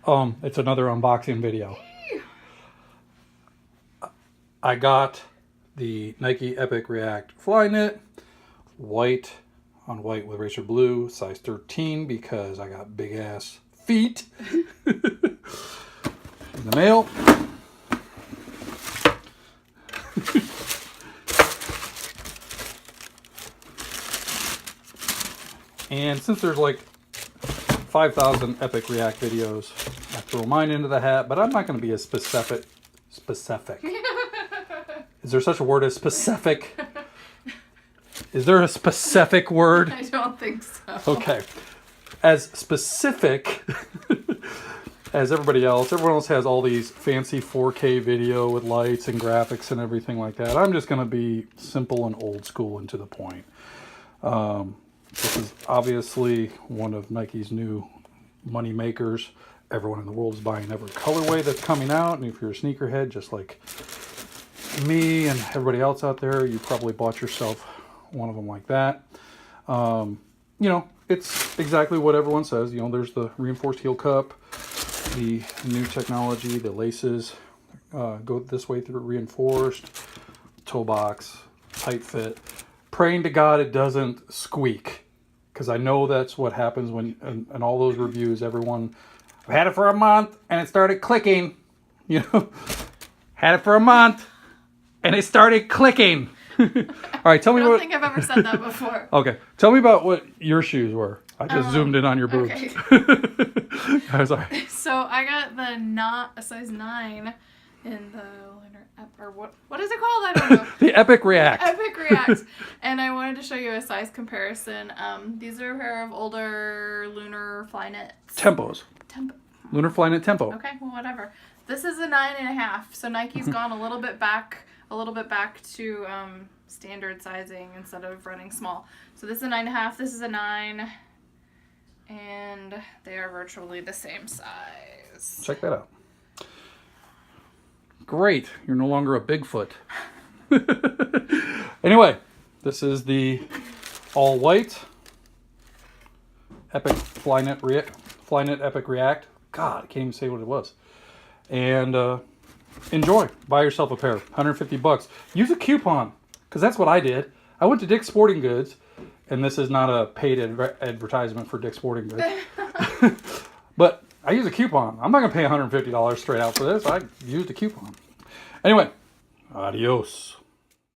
It's another unboxing video. I got the Nike Epic React Flyknit, white on white with racer blue, size 13 because I got big ass feet. In the mail. And since there's like 5,000 Epic React videos, I throw mine into the hat, but I'm not going to be as specific. Is there such a word as specific? Is there a specific word? I don't think so. Okay. As specific as everybody else. Everyone else has all these fancy 4K video with lights and graphics and everything like that. I'm just going to be simple and old school and to the point. This is obviously one of Nike's new money makers. Everyone in the world is buying every colorway that's coming out. And if you're a sneakerhead, just like me and everybody else out there, you probably bought yourself one of them like that. You know, it's exactly what everyone says. You know, there's the reinforced heel cup, the new technology, the laces go this way through reinforced, toe box, tight fit. Praying to God it doesn't squeak. Because I know that's what happens when, in all those reviews, everyone, I've had it for a month and it started clicking. You know, had it for a month and it started clicking. All right, tell me what. I don't think I've ever said that before. Okay, tell me about what your shoes were. I just zoomed in on your boobs. Okay. I'm sorry. So I got a size 9 in the or what is it called? I don't know. The Epic React. Epic React. And I wanted to show you a size comparison. These are a pair of older Lunar Flyknit. Tempos. Lunar Flyknit Tempo. Okay, well, whatever. This is a 9.5. So Nike's gone a little bit back to standard sizing instead of running small. So this is a 9.5. This is a 9, and they are virtually the same size. Check that out. Great. You're no longer a Bigfoot. Anyway, this is the all white Epic Flyknit Epic React. God, I can't even say what it was. And enjoy. Buy yourself a pair. 150 bucks. Use a coupon, because that's what I did. I went to Dick's Sporting Goods, and this is not a paid advertisement for Dick's Sporting Goods. But I use a coupon. I'm not going to pay $150 straight out for this. I used a coupon. Anyway, adios.